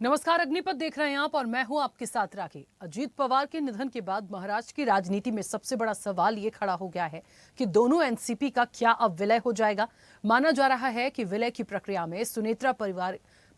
नमस्कार, अग्निपथ देख रहे हैं आप और मैं हूं आपके साथ राखी। अजीत पवार के निधन के बाद महाराष्ट्र की राजनीति में सबसे बड़ा सवाल ये खड़ा हो गया है कि दोनों एनसीपी का क्या अब विलय हो जाएगा। माना जा रहा है कि विलय की प्रक्रिया में सुनेत्रा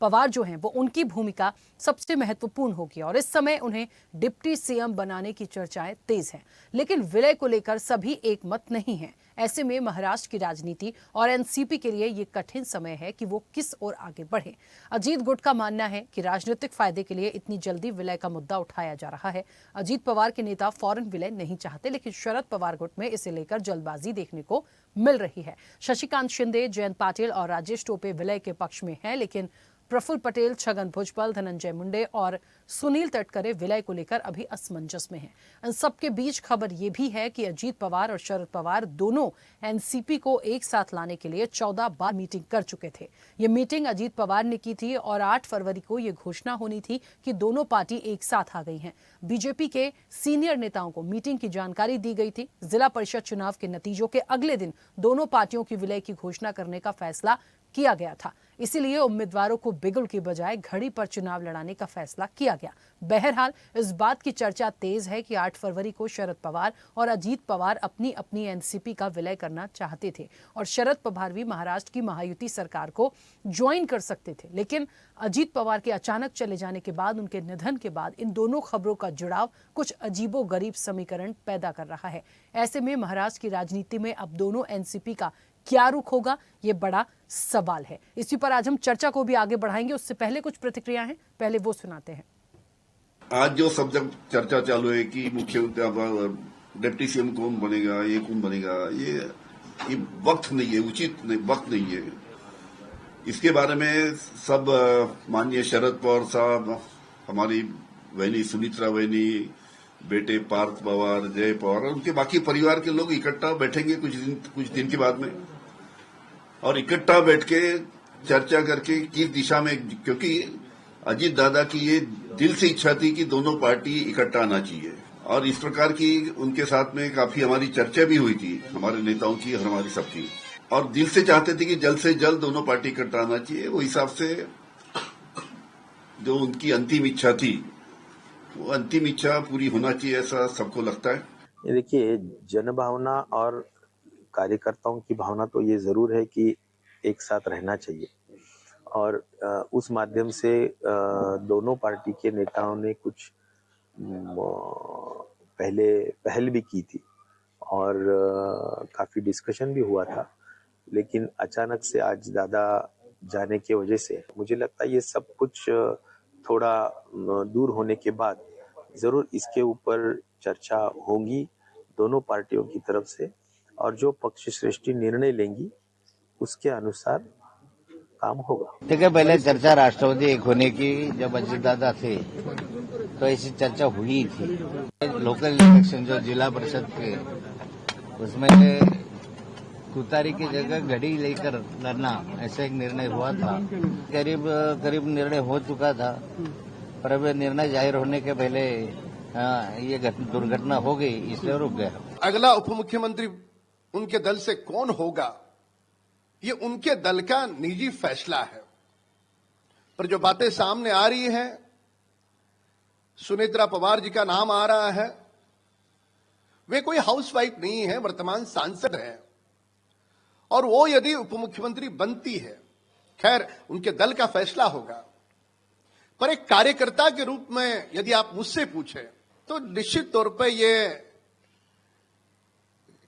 पवार जो हैं वो उनकी भूमिका सबसे महत्वपूर्ण होगी और इस समय उन्हें डिप्टी सीएम बनाने की चर्चाएं तेज हैं। लेकिन विलय को लेकर सभी एक मत नहीं है। ऐसे में महाराष्ट्र की राजनीति और एनसीपी के लिए ये कठिन समय है कि वो किस ओर आगे बढ़े। अजीत गुट का मानना है कि राजनीतिक फायदे के लिए इतनी जल्दी विलय का मुद्दा उठाया जा रहा है। अजीत पवार के नेता फौरन विलय नहीं चाहते, लेकिन शरद पवार गुट में इसे लेकर जल्दबाजी देखने को मिल रही है। शशिकांत शिंदे, जयंत पाटिल और राजेश टोपे विलय के पक्ष में हैं, लेकिन प्रफुल्ल पटेल, छगन भुजबल, धनंजय मुंडे और सुनील तटकरे विलय को लेकर अभी असमंजस में हैं। इन सबके बीच खबर यह भी है कि अजीत पवार और शरद पवार दोनों एनसीपी को एक साथ लाने के लिए 14 बार मीटिंग कर चुके थे। ये मीटिंग अजीत पवार ने की थी और 8 फरवरी को यह घोषणा होनी थी कि दोनों पार्टी एक साथ आ गई हैं। बीजेपी के सीनियर नेताओं को मीटिंग की जानकारी दी गई थी। जिला परिषद चुनाव के नतीजों के अगले दिन दोनों पार्टियों की विलय की घोषणा करने का फैसला किया गया था। इसीलिए उम्मीदवारों को बिगुल की बजाय घड़ी पर चुनाव लड़ाने का फैसला किया गया। बहरहाल इस बात की चर्चा तेज है कि 8 फरवरी को शरद पवार और अजीत पवार अपनी अपनी एनसीपी का विलय करना चाहते थे और शरद पवार भी महाराष्ट्र की महायुति सरकार को ज्वाइन कर सकते थे। लेकिन अजीत पवार के अचानक चले जाने के बाद, उनके निधन के बाद इन दोनों खबरों का जुड़ाव कुछ अजीबोगरीब समीकरण पैदा कर रहा है। ऐसे में महाराष्ट्र की राजनीति में अब दोनों एनसीपी का क्या रुख होगा, ये बड़ा सवाल है। इसी पर आज हम चर्चा को भी आगे बढ़ाएंगे। उससे पहले कुछ प्रतिक्रिया हैं, पहले वो सुनाते हैं। आज जो सब जब चर्चा चालू है कि मुख्यमंत्री डिप्टी सीएम कौन बनेगा, ये कौन बनेगा, ये वक्त नहीं है, उचित नहीं, वक्त नहीं है। इसके बारे में सब माननीय शरद पवार साहब, हमारी बहनी सुनेत्रा बहनी, बेटे पार्थ पवार, जय पवार और उनके बाकी परिवार के लोग इकट्ठा बैठेंगे कुछ दिन के बाद में और इकट्ठा बैठ के चर्चा करके किस दिशा में, क्योंकि अजीत दादा की ये दिल से इच्छा थी कि दोनों पार्टी इकट्ठा आना चाहिए और इस प्रकार की उनके साथ में काफी हमारी चर्चा भी हुई थी, हमारे नेताओं की और हमारी सबकी, और दिल से चाहते थे कि जल्द से जल्द दोनों पार्टी इकट्ठा आना चाहिए। वो हिसाब से जो उनकी अंतिम इच्छा थी, वो अंतिम इच्छा पूरी होना चाहिए, ऐसा सबको लगता है। ये देखिए, जन भावना और कार्यकर्ताओं की भावना तो ये जरूर है कि एक साथ रहना चाहिए और उस माध्यम से दोनों पार्टी के नेताओं ने कुछ पहल भी की थी और काफी डिस्कशन भी हुआ था। लेकिन अचानक से आज दादा जाने की वजह से मुझे लगता है ये सब कुछ थोड़ा दूर होने के बाद जरूर इसके ऊपर चर्चा होगी दोनों पार्टियों की तरफ से और जो पक्ष श्रेष्ठी निर्णय लेंगी उसके अनुसार काम होगा। देखिए, पहले चर्चा राष्ट्रवादी एक होने की जब अजीत दादा थे तो ऐसी चर्चा हुई थी। लोकल इलेक्शन जो जिला परिषद के, उसमें तुतारी की जगह घड़ी लेकर लड़ना, ऐसा एक निर्णय हुआ था। करीब निर्णय हो चुका था, पर अब निर्णय जाहिर होने के पहले ये दुर्घटना हो गई, इसलिए रुक गया। अगला उप मुख्यमंत्री उनके दल से कौन होगा, ये उनके दल का निजी फैसला है। पर जो बातें सामने आ रही है, सुनेत्रा पवार जी का नाम आ रहा है। वे कोई हाउसवाइफ नहीं है, वर्तमान सांसद है और वो यदि उप मुख्यमंत्री बनती है, खैर उनके दल का फैसला होगा, पर एक कार्यकर्ता के रूप में यदि आप मुझसे पूछे तो निश्चित तौर पर ये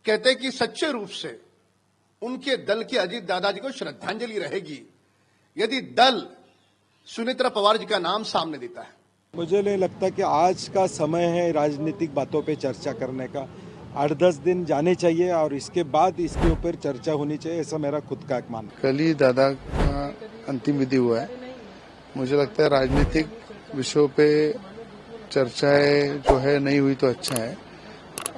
कहते कि सच्चे रूप से उनके दल के अजीत दादाजी को श्रद्धांजलि रहेगी यदि दल सुनेत्रा पवार जी का नाम सामने देता है। मुझे नहीं लगता कि आज का समय है राजनीतिक बातों पे चर्चा करने का। 8-10 दिन जाने चाहिए और इसके बाद इसके ऊपर चर्चा होनी चाहिए, ऐसा मेरा खुद का एक मानना। कल ही दादा का अंतिम विधि हुआ है। मुझे लगता है राजनीतिक विषयों पे चर्चाएं जो है नहीं हुई तो अच्छा है।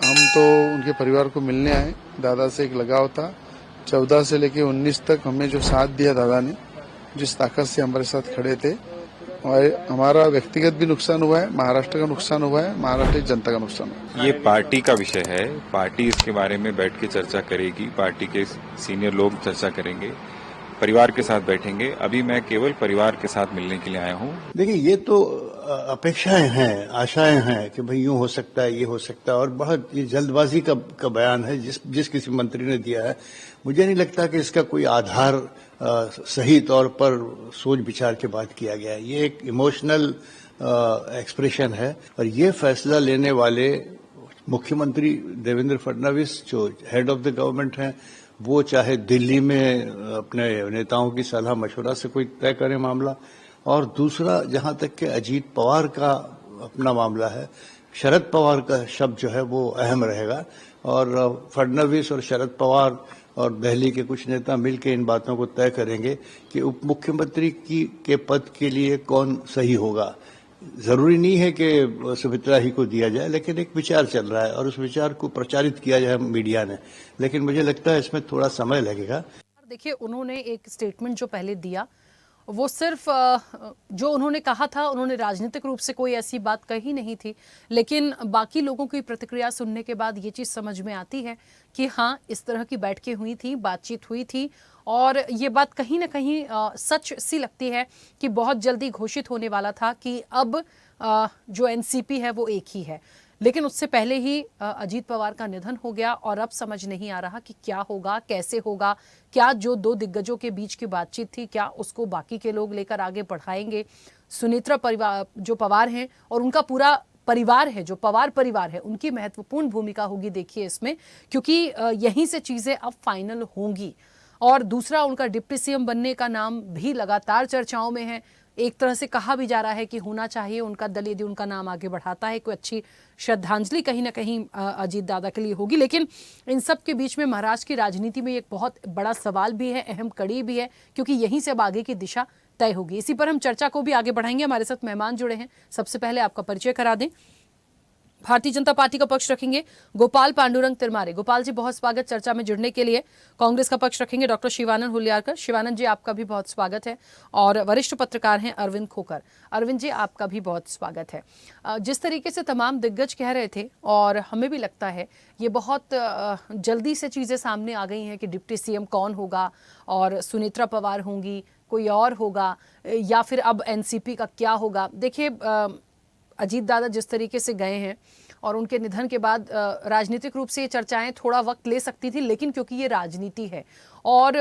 हम तो उनके परिवार को मिलने आए, दादा से एक लगाव था। 14 से लेकर 19 तक हमें जो साथ दिया दादा ने, जिस ताकत से हमारे साथ खड़े थे, और हमारा व्यक्तिगत भी नुकसान हुआ है, महाराष्ट्र का नुकसान हुआ है, महाराष्ट्र की जनता का नुकसान हुआ है। ये पार्टी का विषय है, पार्टी इसके बारे में बैठ के चर्चा करेगी, पार्टी के सीनियर लोग चर्चा करेंगे परिवार के साथ बैठेंगे। अभी मैं केवल परिवार के साथ मिलने के लिए आया हूँ। देखिए, ये तो अपेक्षाएं हैं, आशाएं हैं कि भाई यूं हो सकता है, ये हो सकता है, और बहुत ये जल्दबाजी का बयान है जिस किसी मंत्री ने दिया है। मुझे नहीं लगता कि इसका कोई आधार सही तौर पर सोच विचार के बाद किया गया है। ये एक इमोशनल एक्सप्रेशन है, और ये फैसला लेने वाले मुख्यमंत्री देवेंद्र फडणवीस जो हेड ऑफ द गवर्नमेंट हैं, वो चाहे दिल्ली में अपने नेताओं की सलाह मशवरा से कोई तय करें मामला, और दूसरा जहां तक कि अजीत पवार का अपना मामला है, शरद पवार का शब्द जो है वो अहम रहेगा, और फडणवीस और शरद पवार और दिल्ली के कुछ नेता मिलकर इन बातों को तय करेंगे कि उप मुख्यमंत्री के पद के लिए कौन सही होगा। जरूरी नहीं है कि सुमित्रा ही को दिया जाए, लेकिन एक विचार चल रहा है और उस विचार को प्रचारित किया जाए मीडिया ने, लेकिन मुझे लगता है इसमें थोड़ा समय लगेगा। देखिए, उन्होंने एक स्टेटमेंट जो पहले दिया वो सिर्फ जो उन्होंने कहा था, उन्होंने राजनीतिक रूप से कोई ऐसी बात कही नहीं थी, लेकिन बाकी लोगों की प्रतिक्रिया सुनने के बाद ये चीज़ समझ में आती है कि हाँ, इस तरह की बैठकें हुई थी, बातचीत हुई थी, और ये बात कहीं ना कहीं सच सी लगती है कि बहुत जल्दी घोषित होने वाला था कि अब जो एनसीपी है वो एक ही है। लेकिन उससे पहले ही अजीत पवार का निधन हो गया, और अब समझ नहीं आ रहा कि क्या होगा, कैसे होगा, क्या जो दो दिग्गजों के बीच की बातचीत थी, क्या उसको बाकी के लोग लेकर आगे बढ़ाएंगे। सुनेत्रा परिवार जो पवार हैं और उनका पूरा परिवार है, जो पवार परिवार है, उनकी महत्वपूर्ण भूमिका होगी देखिए इसमें, क्योंकि यहीं से चीज़ें अब फाइनल होंगी। और दूसरा, उनका डिप्टी सीएम बनने का नाम भी लगातार चर्चाओं में है। एक तरह से कहा भी जा रहा है कि होना चाहिए उनका दल, यदि उनका नाम आगे बढ़ाता है, कोई अच्छी श्रद्धांजलि कहीं ना कहीं अजीत दादा के लिए होगी। लेकिन इन सब के बीच में महाराष्ट्र की राजनीति में एक बहुत बड़ा सवाल भी है, अहम कड़ी भी है, क्योंकि यहीं से अब आगे की दिशा तय होगी। इसी पर हम चर्चा को भी आगे बढ़ाएंगे। हमारे साथ मेहमान जुड़े हैं, सबसे पहले आपका परिचय करा दें। भारतीय जनता पार्टी का पक्ष रखेंगे गोपाल पांडुरंग तिरमारे। गोपाल जी, बहुत स्वागत चर्चा में जुड़ने के लिए। कांग्रेस का पक्ष रखेंगे डॉक्टर शिवानंद हुलियारकर। शिवानंद जी, आपका भी बहुत स्वागत है। और वरिष्ठ पत्रकार हैं अरविंद खोकर। अरविंद जी, आपका भी बहुत स्वागत है। जिस तरीके से तमाम दिग्गज कह रहे थे, और हमें भी लगता है ये बहुत जल्दी से चीज़ें सामने आ गई हैं कि डिप्टी सीएम कौन होगा, और सुनेत्रा पवार होंगी, कोई और होगा, या फिर अब एनसीपी का क्या होगा। देखिए, अजीत दादा जिस तरीके से गए हैं, और उनके निधन के बाद राजनीतिक रूप से ये चर्चाएं थोड़ा वक्त ले सकती थी, लेकिन क्योंकि ये राजनीति है और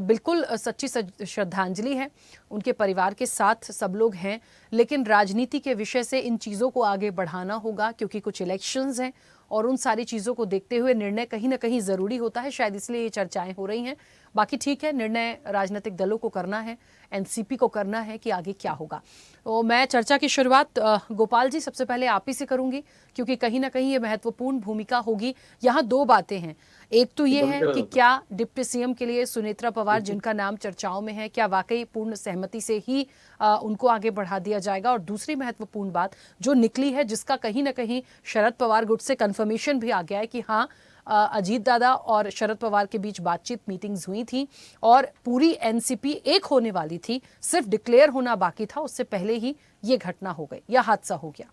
बिल्कुल सच्ची श्रद्धांजलि है, उनके परिवार के साथ सब लोग हैं, लेकिन राजनीति के विषय से इन चीज़ों को आगे बढ़ाना होगा, क्योंकि कुछ इलेक्शंस हैं, और उन सारी चीज़ों को देखते हुए निर्णय कहीं ना कहीं ज़रूरी होता है। शायद इसलिए ये चर्चाएं हो रही हैं। बाकी ठीक है, निर्णय राजनीतिक दलों को करना है, एनसीपी को करना है कि आगे क्या होगा। तो मैं चर्चा की शुरुआत गोपाल जी सबसे पहले आप ही से करूंगी, क्योंकि कहीं ना कहीं ये महत्वपूर्ण भूमिका होगी। यहाँ दो बातें हैं, एक तो ये है कि क्या डिप्टी सीएम के लिए सुनेत्रा पवार, जिनका नाम चर्चाओं में है, क्या वाकई पूर्ण सहमति से ही उनको आगे बढ़ा दिया जाएगा, और दूसरी महत्वपूर्ण बात जो निकली है, जिसका कहीं ना कहीं शरद पवार गुट से कंफर्मेशन भी आ गया है कि हाँ, अजीत दादा और शरद पवार के बीच बातचीत, मीटिंग्स हुई थी, और पूरी एनसीपी एक होने वाली थी, सिर्फ डिक्लेयर होना बाकी था, उससे पहले ही ये घटना हो गई, यह हादसा हो गया।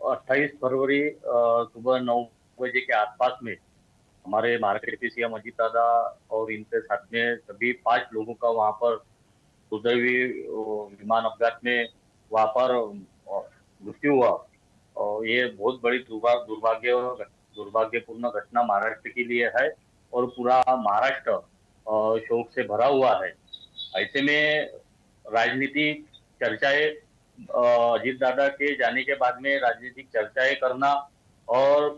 28 फरवरी सुबह 9 बजे के आसपास में हमारे महाराष्ट्र के सीएम अजीत दादा और इनके साथ में सभी 5 लोगों का वहां पर दुर्दैवी विमान अपघात में वहां पर मृत्यु हुआ। और ये बहुत बड़ी दुर्भाग्यपूर्ण घटना महाराष्ट्र के लिए है, और पूरा महाराष्ट्र शोक से भरा हुआ है। ऐसे में राजनीतिक चर्चाएं, अजीत दादा के जाने के बाद में राजनीतिक चर्चाएं करना और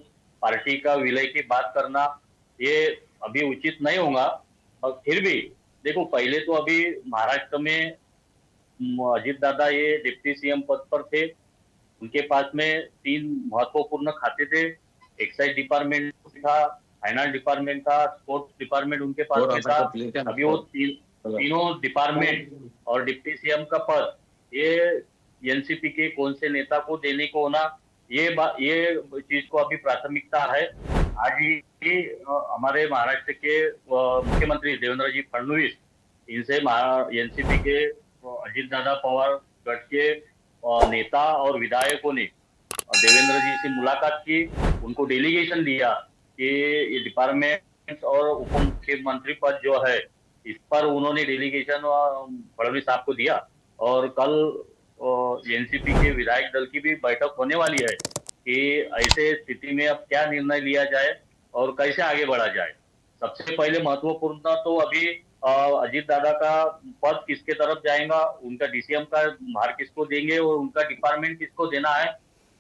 पार्टी का विलय की बात करना, ये अभी उचित नहीं होगा। और फिर भी देखो, पहले तो अभी महाराष्ट्र में अजीत दादा ये डिप्टी सीएम पद पर थे, उनके पास में 3 महत्वपूर्ण खाते थे, एक्साइज डिपार्टमेंट था, फाइनेंस डिपार्टमेंट था, स्पोर्ट्स डिपार्टमेंट उनके पास में था। अभी वो तीनों डिपार्टमेंट और डिप्टी सीएम का पद ये एनसीपी के कौन से नेता को देने को होना, ये चीज को अभी प्राथमिकता है। आज ही हमारे महाराष्ट्र के मुख्यमंत्री देवेंद्र जी फडणवीस, इनसे एनसीपी के अजीत दादा पवार गठ के नेता और विधायकों ने देवेंद्र जी से मुलाकात की, उनको डेलीगेशन दिया कि ये डिपार्टमेंट और उप मुख्यमंत्री पद जो है इस पर उन्होंने डेलीगेशन फडणवीस साहब को दिया और कल एनसीपी के विधायक दल की भी बैठक होने वाली है कि ऐसे स्थिति में अब क्या निर्णय लिया जाए और कैसे आगे बढ़ा जाए। सबसे पहले महत्वपूर्ण तो अभी अजीत दादा का पद किसके तरफ जाएगा, उनका डीसीएम का भार किसको देंगे और उनका डिपार्टमेंट किसको देना है,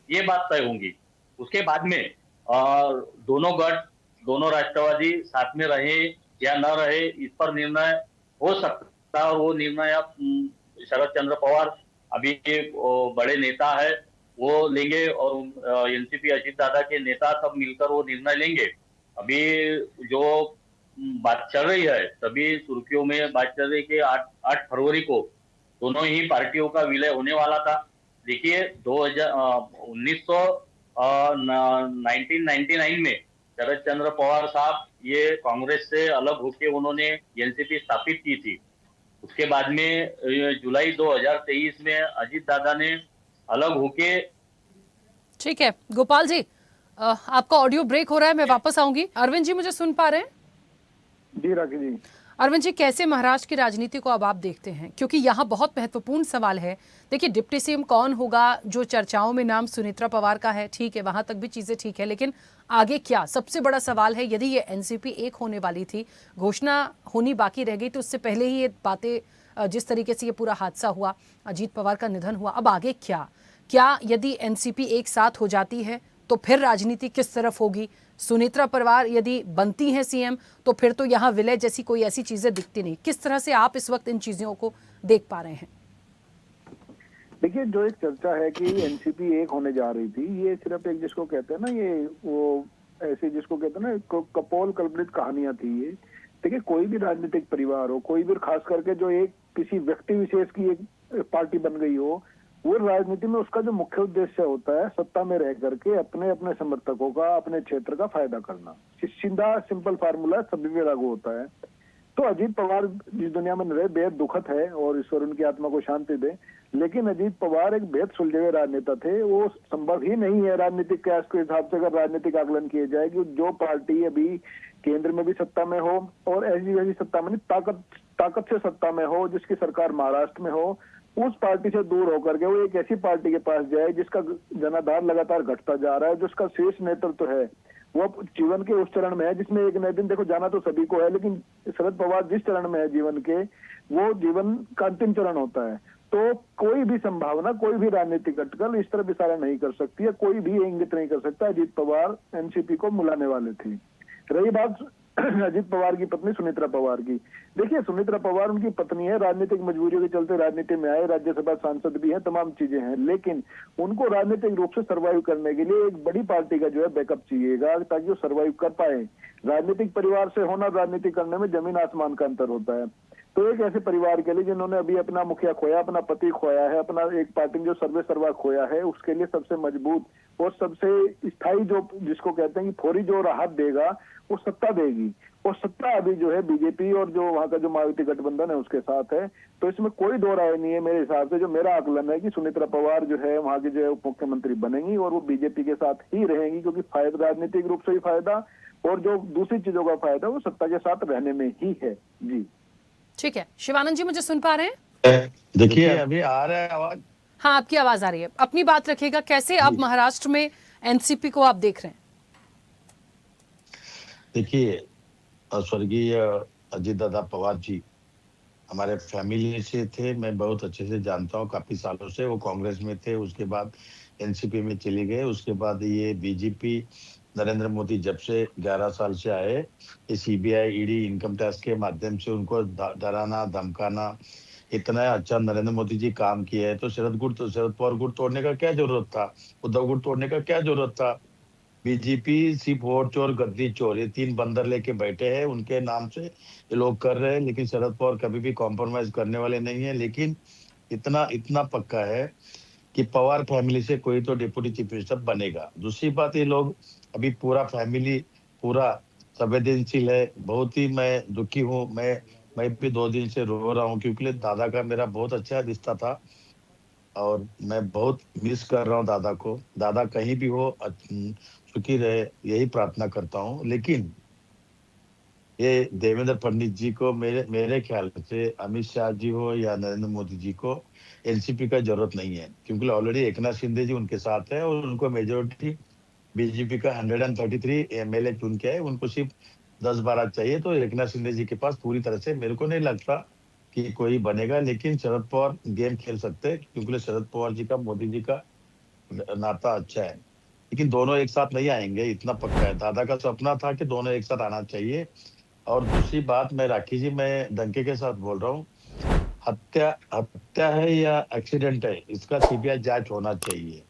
ये बात तय होंगी। उसके बाद में दोनों गठ, दोनों राष्ट्रवादी साथ में रहे या न रहे, इस पर निर्णय हो सकता है और वो निर्णय अब शरद चंद्र पवार अभी बड़े नेता है वो लेंगे और एनसीपी अजीत दादा के नेता सब मिलकर वो निर्णय लेंगे। अभी जो बात चल रही है, सभी सुर्खियों में बात चल रही है कि 8 फरवरी को दोनों ही पार्टियों का विलय होने वाला था। देखिए 1999 में शरद चंद्र पवार साहब ये कांग्रेस से अलग होके उन्होंने एनसीपी स्थापित की थी। उसके बाद में जुलाई 2023 में अजीत दादा ने अलग होके। ठीक है गोपाल जी, आपका ऑडियो ब्रेक हो रहा है, मैं वापस आऊंगी। अरविंद जी मुझे सुन पा रहे हैं? जी राखी जी। अरविंद जी, कैसे महाराष्ट्र की राजनीति को अब आप देखते हैं, क्योंकि यहाँ बहुत महत्वपूर्ण सवाल है। देखिए डिप्टी सीएम कौन होगा, जो चर्चाओं में नाम सुनेत्रा पवार का है, ठीक है वहां तक भी चीजें ठीक है, लेकिन आगे क्या सबसे बड़ा सवाल है। यदि ये एनसीपी एक होने वाली थी, घोषणा होनी बाकी रह गई, तो उससे पहले ही ये बातें जिस तरीके से ये पूरा हादसा हुआ, अजीत पवार का निधन हुआ, अब आगे क्या यदि एनसीपी एक साथ हो जाती है तो फिर राजनीति किस तरफ होगी? सुनेत्रा पवार यदि बनती हैं सीएम तो फिर तो यहाँ विलय जैसी कोई ऐसी चीजें दिखती नहीं। किस तरह से आप इस वक्त इन चीजों को देख पा रहे हैं? देखिए जो एक चर्चा है कि एनसीपी एक होने जा रही थी, ये सिर्फ एक जिसको कहते हैं ना, ये वो ऐसे जिसको कहते हैं ना कपोल कल्पित कहानियां थी ये। देखिए कोई भी राजनीतिक परिवार हो, कोई भी खास करके जो एक किसी व्यक्ति विशेष की एक पार्टी बन गई हो, वो राजनीति में उसका जो मुख्य उद्देश्य होता है सत्ता में रह करके अपने अपने समर्थकों का, अपने क्षेत्र का फायदा करना। सीधा सिंपल फार्मूला सभी में लागू होता है। तो अजीत पवार जिस दुनिया में रहे बेहद दुखद है और ईश्वर उनकी आत्मा को शांति दे, लेकिन अजीत पवार एक बेहद सुलझे हुए राजनेता थे। वो संभव ही नहीं है राजनीतिक के हिसाब से अगर राजनीतिक आकलन किए जाए कि जो पार्टी अभी केंद्र में भी सत्ता में हो और ऐसी सत्ता में ताकत से सत्ता में हो, जिसकी सरकार महाराष्ट्र में हो, उस पार्टी से दूर होकर के वो एक ऐसी पार्टी के पास जाए जिसका जनाधार लगातार घटता जा रहा है, जिसका शीर्ष नेतृत्व है वो जीवन के उस चरण में है जिसमें एक नए दिन, देखो जाना तो सभी को है, लेकिन शरद पवार जिस चरण में है जीवन के, वो जीवन का अंतिम चरण होता है। तो कोई भी संभावना, कोई भी राजनीतिक अटकल इस तरह इशारा नहीं कर सकती है, कोई भी इंगित नहीं कर सकता अजीत पवार एनसीपी को मिलाने वाले थे। रही बात अजीत पवार की पत्नी सुनेत्रा पवार की, देखिए सुनेत्रा पवार उनकी पत्नी है, राजनीतिक मजबूरियों के चलते राजनीति में आए, राज्यसभा सांसद भी है, तमाम चीजें हैं, लेकिन उनको राजनीतिक रूप से सर्वाइव करने के लिए एक बड़ी पार्टी का जो है बैकअप चाहिएगा ताकि वो सर्वाइव कर पाए। राजनीतिक परिवार से होना, राजनीति करने में जमीन आसमान का अंतर होता है। तो एक ऐसे परिवार के लिए जिन्होंने अभी अपना मुखिया खोया, अपना पति खोया है, अपना एक पार्टी जो सर्वे सर्वा खोया है, उसके लिए सबसे मजबूत और सबसे स्थायी जो जिसको कहते हैं कि फौरी जो राहत देगा वो सत्ता देगी, और सत्ता अभी जो है बीजेपी और जो वहां का जो मायावती गठबंधन है उसके साथ है। तो इसमें कोई दो राय नहीं है मेरे हिसाब से। जो मेरा आकलन है कि सुनेत्रा पवार जो है वहां की जो है उप मुख्यमंत्री बनेंगी और वो बीजेपी के साथ ही रहेंगी, क्योंकि फायदा राजनीतिक रूप से ही फायदा और जो दूसरी चीजों का फायदा वो सत्ता के साथ रहने में ही है। जी ठीक है, शिवानंद जी मुझे सुन पा रहे हैं? देखिए अभी आ रहा है आवाज? हाँ आपकी आवाज आ रही है, अपनी बात रखिएगा। कैसे अब महाराष्ट्र में एनसीपी को आप देख रहे हैं? देखिए स्वर्गीय अजीत दादा पवार जी हमारे फैमिली से थे, मैं बहुत अच्छे से जानता हूँ, काफी सालों से वो कांग्रेस में थे, उसके बाद एनसीपी में चले गए, उसके बाद ये बीजेपी नरेंद्र मोदी जब से 11 साल से आए, ये सीबीआई ईडी इनकम टैक्स के माध्यम से उनको डराना धमकाना, इतना अच्छा नरेंद्र मोदी जी काम किए हैं। तो शरद पवार गुट तोड़ने का क्या जरूरत था, उद्धव गुट तोड़ने का क्या जरूरत था? बीजेपी सिर्फ वोट चोर गद्दी चोर, ये 3 बंदर लेके बैठे हैं, उनके नाम से ये लोग कर रहे हैं, लेकिन शरद पवार कभी भी कॉम्प्रोमाइज करने वाले नहीं है। लेकिन इतना पक्का है कि पवार फैमिली से कोई तो डिप्टी चीफ मिनिस्टर बनेगा। दूसरी बात, ये लोग अभी पूरा फैमिली पूरा संवेदनशील है, बहुत ही मैं दुखी हूँ। मैं भी 2 दिन से रो रहा हूँ, क्योंकि दादा का मेरा बहुत अच्छा रिश्ता था और मैं बहुत मिस कर रहा हूँ दादा को। दादा कहीं भी हो सुखी रहे, यही प्रार्थना करता हूँ। लेकिन ये देवेंद्र फडणवीस जी को मेरे मेरे ख्याल से अमित शाह जी हो या नरेंद्र मोदी जी को एनसीपी का जरूरत नहीं है, क्योंकि ऑलरेडी एकनाथ शिंदे जी उनके साथ है और उनको मेजोरिटी बीजेपी का 133 एमएलए चुन के है, उनको सिर्फ 10-12 चाहिए। तो एकनाथ शिंदे जी के पास पूरी तरह से मेरे को नहीं लगता कि कोई बनेगा, लेकिन शरद पवार गेम खेल सकते हैं, क्योंकि शरद पवार जी का मोदी जी का नाता अच्छा है। लेकिन दोनों एक साथ नहीं आएंगे, इतना पक्का है। दादा का सपना था कि दोनों एक साथ आना चाहिए। और दूसरी बात, मैं राखी जी, मैं डंके के साथ बोल रहा हूँ, हत्या हत्या है या एक्सीडेंट है, इसका सीबीआई जांच होना चाहिए।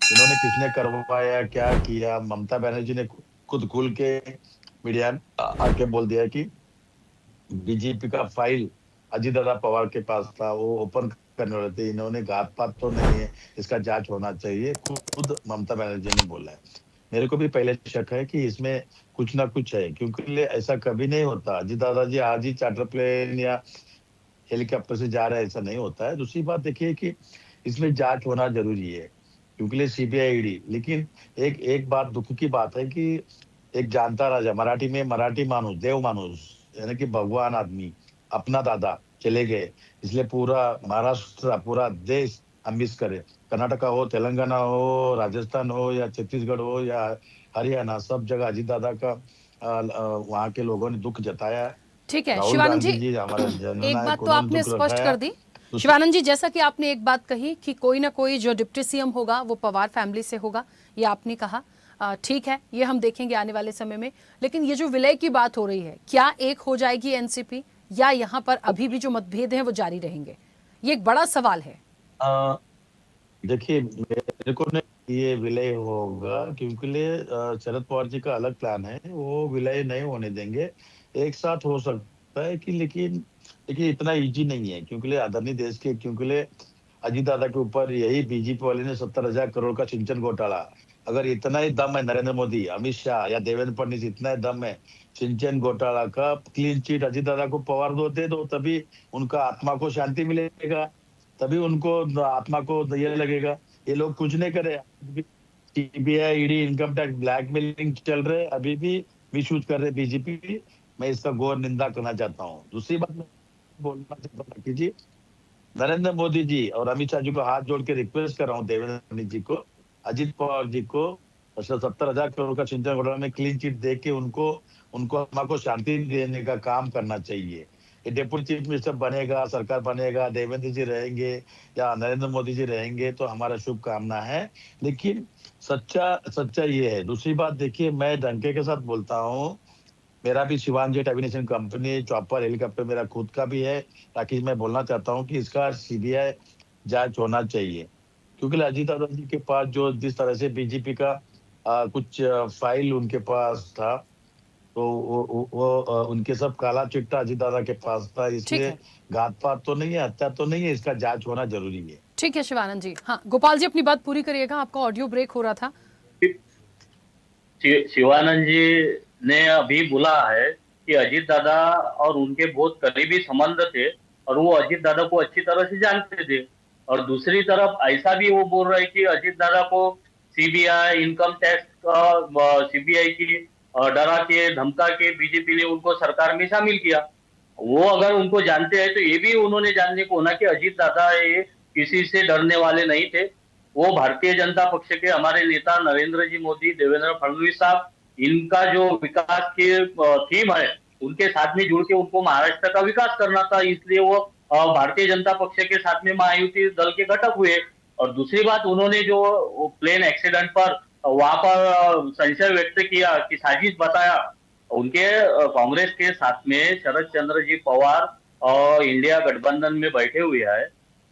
इन्होंने किसने करवाया, क्या किया? ममता बनर्जी ने खुद खुल के मीडिया में आके बोल दिया कि बीजेपी का फाइल अजीत दादा पवार के पास था, वो ओपन करने वाले थे। इन्होंने घात पात तो नहीं है, इसका जांच होना चाहिए, खुद ममता बनर्जी ने बोला है। मेरे को भी पहले शक है कि इसमें कुछ ना कुछ है, क्योंकि ऐसा कभी नहीं होता। अजीत दादा जी आज ही चार्टर प्लेन या हेलीकॉप्टर से जा रहे हैं, ऐसा नहीं होता है। दूसरी बात देखिए कि इसमें जांच होना जरूरी है, क्योंकि सीबीआई ईडी। लेकिन एक एक बात दुख की बात है कि एक जानता राजा, मराठी में मराठी माणूस, देव माणूस, यानी कि भगवान आदमी, अपना दादा चले गए, इसलिए पूरा महाराष्ट्र, पूरा देश हम मिस करे। कर्नाटका हो, तेलंगाना हो, राजस्थान हो या छत्तीसगढ़ हो या हरियाणा, सब जगह अजीत दादा का वहाँ के लोगों ने दुख जताया है। ठीक है राहुल शिवानंद गांधी जी जी, हमारे एक जननायक, बात तो उन्होंने आपने दुख स्पष्ट जताया। कर दी शिवानंद जी, जैसा कि आपने एक बात कही कि कोई ना कोई जो डिप्टी सीएम होगा वो पवार फैमिली से होगा, ये आपने कहा। ठीक है, ये हम देखेंगे आने वाले समय में। लेकिन ये जो विलय की बात हो रही है, क्या एक हो जाएगी एनसीपी, या यहाँ पर अभी भी जो मतभेद हैं वो जारी रहेंगे? ये एक बड़ा सवाल है। देखिए, मेरे को नहीं ये विलय होगा, क्योंकि शरद पवार जी का अलग प्लान है, वो विलय नहीं होने देंगे। एक साथ हो सकता है कि, लेकिन देखिए इतना इजी नहीं है, क्योंकि आदरणीय देश के, क्योंकि अजीत दादा के ऊपर यही बीजेपी वाले ने 70,000 करोड़ का सिंचन घोटाला। अगर इतना ही दम है नरेंद्र मोदी, अमित शाह या देवेंद्र फडणवीस, इतना ही दम है सिंचन घोटाला का, क्लीन चिट अजीत दादा को पवार दे दो, तभी उनका आत्मा को शांति मिलेगा, तभी उनको आत्मा को ये लगेगा। ये लोग कुछ नहीं करे, CBI ED income tax blackmailing चल रहे, अभी भी मिसयूज कर रहे बीजेपी। मैं इसका घोर निंदा करना चाहता हूँ। दूसरी बात मैं बोलना चाहता हूँ कि जी, नरेंद्र मोदी जी और अमित शाह जी को हाथ जोड़ के रिक्वेस्ट कर रहा हूँ, देवेंद्र फडणवीस जी को, अजीत पवार जी को 70,000 करोड़ का सिंचन घोटाला में क्लीन चिट दे के उनको आत्मा को शांति देने का काम करना चाहिए। ये डेप्यूटी चीफ मिनिस्टर बनेगा, सरकार बनेगा, देवेंद्र जी रहेंगे या नरेंद्र मोदी जी रहेंगे, तो हमारा शुभकामना है। लेकिन सच्चा ये है। दूसरी बात देखिए, मैं डंके के साथ बोलता हूँ, मेरा भी Shivan jet aviation company, chopper helicopter मेरा खुद का भी है, ताकि मैं बोलना चाहता हूँ कि इसका सीबीआई जांच होना चाहिए। क्योंकि अजीत दादा जी के पास जो जिस तरह से बीजेपी का कुछ फाइल उनके पास था, तो वो उनके सब काला चिट्टा अजीत दादा के पास था, इसलिए घात पात तो नहीं है, हत्या तो नहीं है, इसका जांच होना जरूरी है। ठीक है शिवानंद जी। हाँ गोपाल जी, अपनी बात पूरी करिएगा, आपका ऑडियो ब्रेक हो रहा था। शिवानंद जी ने अभी बोला है कि अजीत दादा और उनके बहुत करीबी संबंध थे और वो अजीत दादा को अच्छी तरह से जानते थे। और दूसरी तरफ ऐसा भी वो बोल रहे हैं कि अजीत दादा को सीबीआई, इनकम टैक्स, सीबीआई की डरा के धमका के बीजेपी ने उनको सरकार में शामिल किया। वो अगर उनको जानते हैं तो ये भी उन्होंने जानने को होना कि अजीत दादा ये किसी से डरने वाले नहीं थे। वो भारतीय जनता पक्ष के हमारे नेता नरेंद्र जी मोदी, देवेंद्र फडणवीस साहब, इनका जो विकास की थीम है उनके साथ में जुड़ के उनको महाराष्ट्र का विकास करना था, इसलिए वो भारतीय जनता पक्ष के साथ में महायुति दल के घटक हुए। और दूसरी बात, उन्होंने जो प्लेन एक्सीडेंट पर वहां पर संशय व्यक्त किया कि साजिश बताया, उनके कांग्रेस के साथ में शरद चंद्र जी पवार और इंडिया गठबंधन में बैठे हुए हैं।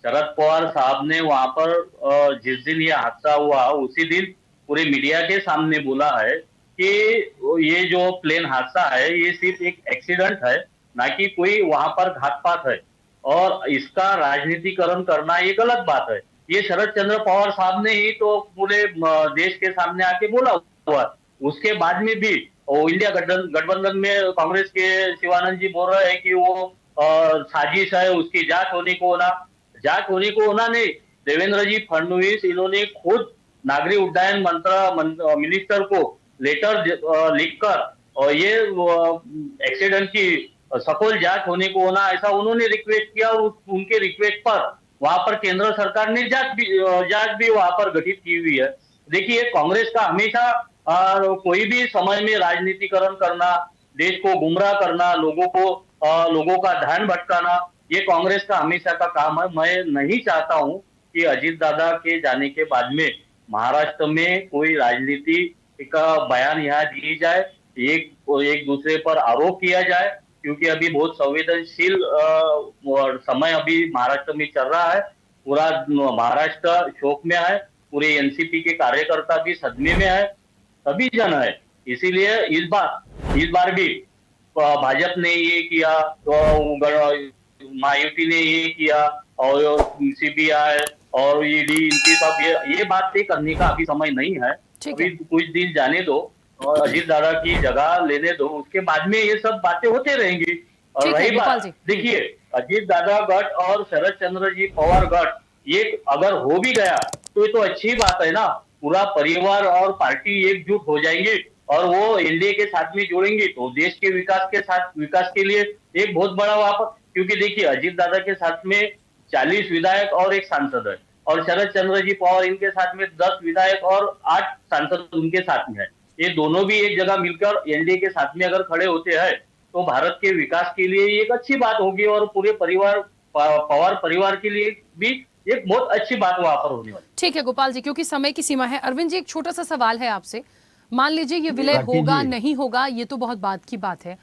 शरद पवार साहब ने वहां पर जिस दिन ये हादसा हुआ उसी दिन पूरे मीडिया के सामने बोला है कि ये जो प्लेन हादसा है ये सिर्फ एक एक्सीडेंट है, ना कि कोई वहां पर घातपात है, और इसका राजनीतिकरण करना ये गलत बात है। ये शरद चंद्र पवार साहब ने ही तो पूरे देश के सामने आके बोला हुआ। उसके बाद में भी इंडिया गठबंधन में कांग्रेस के शिवानंद जी बोल रहे हैं कि वो साजिश है, उसकी जांच होने को होना नहीं। देवेंद्र जी फडणवीस इन्होंने खुद नागरिक उड्डयन मिनिस्टर को लेटर लिखकर ये एक्सीडेंट की सखोल जांच होने को होना, ऐसा उन्होंने रिक्वेस्ट किया और उनके रिक्वेस्ट पर वहां पर केंद्र सरकार ने जांच भी वहां पर गठित की हुई है। देखिए, कांग्रेस का हमेशा कोई भी समय में राजनीतिकरण करना, देश को गुमराह करना, लोगों का ध्यान भटकाना, ये कांग्रेस का हमेशा का काम है। मैं नहीं चाहता हूं कि अजीत दादा के जाने के बाद में महाराष्ट्र में कोई राजनीति का बयान यहाँ दी जाए, एक दूसरे पर आरोप किया जाए, क्योंकि अभी बहुत संवेदनशील समय अभी महाराष्ट्र में चल रहा है। पूरा महाराष्ट्र शोक में है, पूरे एनसीपी के कार्यकर्ता भी सदमे में है, सभी जन है। इसीलिए इस बार भी भाजपा ने ये किया, तो मायावती ने ये किया, और सीबीआई और ईडी, इनकी सब ये बातें करने का अभी समय नहीं है। अभी कुछ दिन जाने दो और अजीत दादा की जगह लेने दो, उसके बाद में ये सब बातें होते रहेंगी। और रही बात, देखिए, अजीत दादा गठ और शरद चंद्र जी पवार गठ, ये अगर हो भी गया तो ये तो अच्छी बात है ना। पूरा परिवार और पार्टी एकजुट हो जाएंगे और वो एनडीए के साथ में जुड़ेंगे, तो देश के विकास के लिए एक बहुत बड़ा वहां पर, क्योंकि देखिए, अजीत दादा के साथ में 40 विधायक और एक सांसद है, और शरद चंद्र जी पवार इनके साथ में 10 विधायक और 8 सांसद उनके साथ में है। ये दोनों भी एक जगह मिलकर एनडीए के साथ में अगर खड़े होते हैं तो भारत के विकास के लिए एक अच्छी बात होगी, और पूरे पवार परिवार के लिए भी एक बहुत अच्छी बात वहां पर होने वाली। ठीक है गोपाल जी, क्योंकि समय की सीमा है। अरविंद जी, एक छोटा सा सवाल है आपसे। मान लीजिए ये विलय होगा नहीं होगा, ये तो बहुत बात की बात है,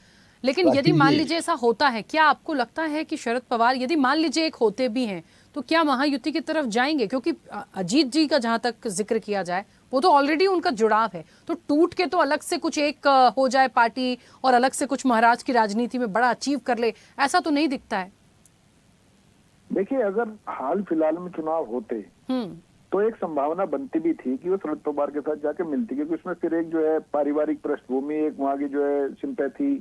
लेकिन यदि मान लीजिए ऐसा होता है, क्या आपको लगता है कि शरद पवार यदि मान लीजिए एक होते भी हैं तो क्या महायुति की तरफ जाएंगे? क्योंकि अजीत जी का जहां तक जिक्र किया जाए, वो तो ऑलरेडी उनका जुड़ाव है, तो टूट के तो अलग से कुछ एक हो जाए पार्टी और अलग से कुछ महाराष्ट्र की राजनीति में बड़ा अचीव कर ले, ऐसा तो नहीं दिखता है। देखिए, अगर हाल फिलहाल में चुनाव होते तो एक संभावना बनती भी थी कि वो शरद पवार के साथ जाके मिलती, क्योंकि उसमें फिर एक जो है पारिवारिक पृष्ठभूमि, एक वहाँ की जो है सिंपैथी,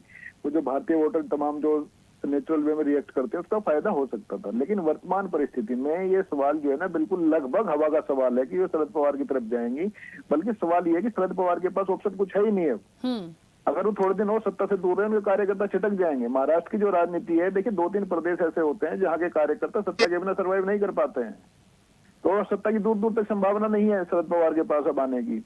वो जो भारतीय वोटर तमाम जो नेचुरल वे में रिएक्ट करते हैं, उसका फायदा हो सकता था। लेकिन वर्तमान परिस्थिति में ये सवाल जो है ना, बिल्कुल लगभग हवा का सवाल है कि वो शरद पवार की तरफ जाएंगी। बल्कि सवाल ये है कि शरद पवार के पास ऑप्शन कुछ है ही नहीं है। अगर वो थोड़े दिन और सत्ता से दूर रहे, उनके कार्यकर्ता छिटक जाएंगे। महाराष्ट्र की जो राजनीति है, देखिए 2-3 प्रदेश ऐसे होते हैं जहाँ के कार्यकर्ता सत्ता के बिना सर्वाइव नहीं कर पाते हैं, तो सत्ता की दूर दूर तक संभावना नहीं है शरद पवार के पास अब आने की।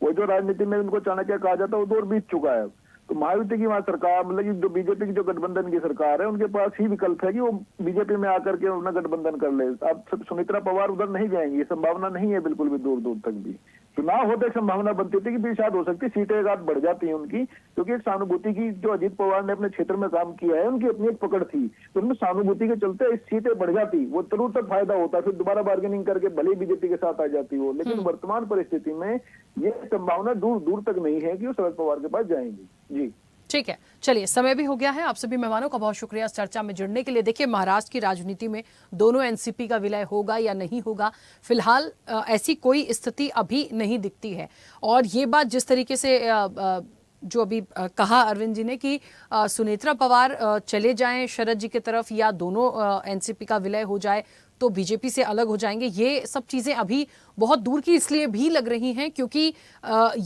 वो जो राजनीति में उनको चाणक्य कहा जाता है, वो दौर बीत चुका है। तो मायावती की वहां सरकार, मतलब जो बीजेपी की जो गठबंधन की सरकार है, उनके पास ही विकल्प है कि वो बीजेपी में आकर के उन्हें गठबंधन कर ले। अब सुमित्रा पवार उधर नहीं जाएंगी, संभावना नहीं है बिल्कुल भी दूर दूर तक भी। चुनाव होते संभावना बनती थी कि भी शायद हो सकती, सीटें एक आध बढ़ जाती हैं उनकी, क्योंकि एक सहानुभूति की, जो अजीत पवार ने अपने क्षेत्र में काम किया है, उनकी अपनी एक पकड़ थी, तो उनमें सहानुभूति के चलते इस सीटें बढ़ जाती, वो जरूर तक फायदा होता, फिर दोबारा बार्गेनिंग करके भले बीजेपी के साथ आ जाती हो। लेकिन वर्तमान परिस्थिति में ये संभावना दूर दूर तक नहीं है कि वो शरद पवार के पास जाएंगी। जी ठीक है, चलिए समय भी हो गया है। आप सभी मेहमानों का बहुत शुक्रिया इस चर्चा में जुड़ने के लिए। देखिए, महाराष्ट्र की राजनीति में दोनों एनसीपी का विलय होगा या नहीं होगा, फिलहाल ऐसी कोई स्थिति अभी नहीं दिखती है। और ये बात जिस तरीके से जो अभी कहा अरविंद जी ने कि सुनेत्रा पवार चले जाएं शरद जी की तरफ, या दोनों एनसीपी का विलय हो जाए तो बीजेपी से अलग हो जाएंगे, ये सब चीज़ें अभी बहुत दूर की इसलिए भी लग रही हैं क्योंकि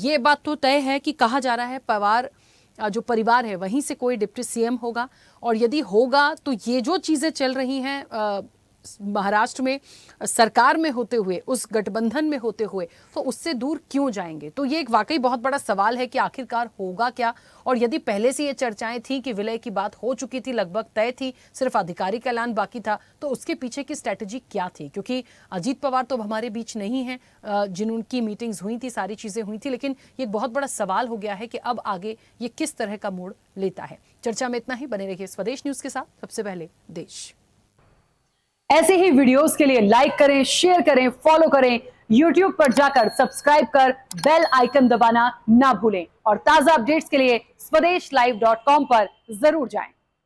ये बात तो तय है कि कहा जा रहा है पवार जो परिवार है वहीं से कोई डिप्टी सीएम होगा, और यदि होगा तो ये जो चीज़ें चल रही हैं महाराष्ट्र में सरकार में होते हुए, उस गठबंधन में होते हुए, तो उससे दूर क्यों जाएंगे? तो ये एक वाकई बहुत बड़ा सवाल है कि आखिरकार होगा क्या। और यदि पहले से ये चर्चाएं थी कि विलय की बात हो चुकी थी, लगभग तय थी, सिर्फ आधिकारिक ऐलान बाकी था, तो उसके पीछे की स्ट्रैटेजी क्या थी? क्योंकि अजीत पवार तो हमारे बीच नहीं है, जिनकी मीटिंग्स हुई थी, सारी चीजें हुई थी, लेकिन ये एक बहुत बड़ा सवाल हो गया है कि अब आगे ये किस तरह का मोड़ लेता है। चर्चा में इतना ही, बने रहिए स्वदेश न्यूज के साथ। सबसे पहले देश। ऐसे ही वीडियोस के लिए लाइक करें, शेयर करें, फॉलो करें, YouTube पर जाकर सब्सक्राइब कर बेल आइकन दबाना ना भूलें, और ताजा अपडेट्स के लिए swedeshlive.com पर जरूर जाएं।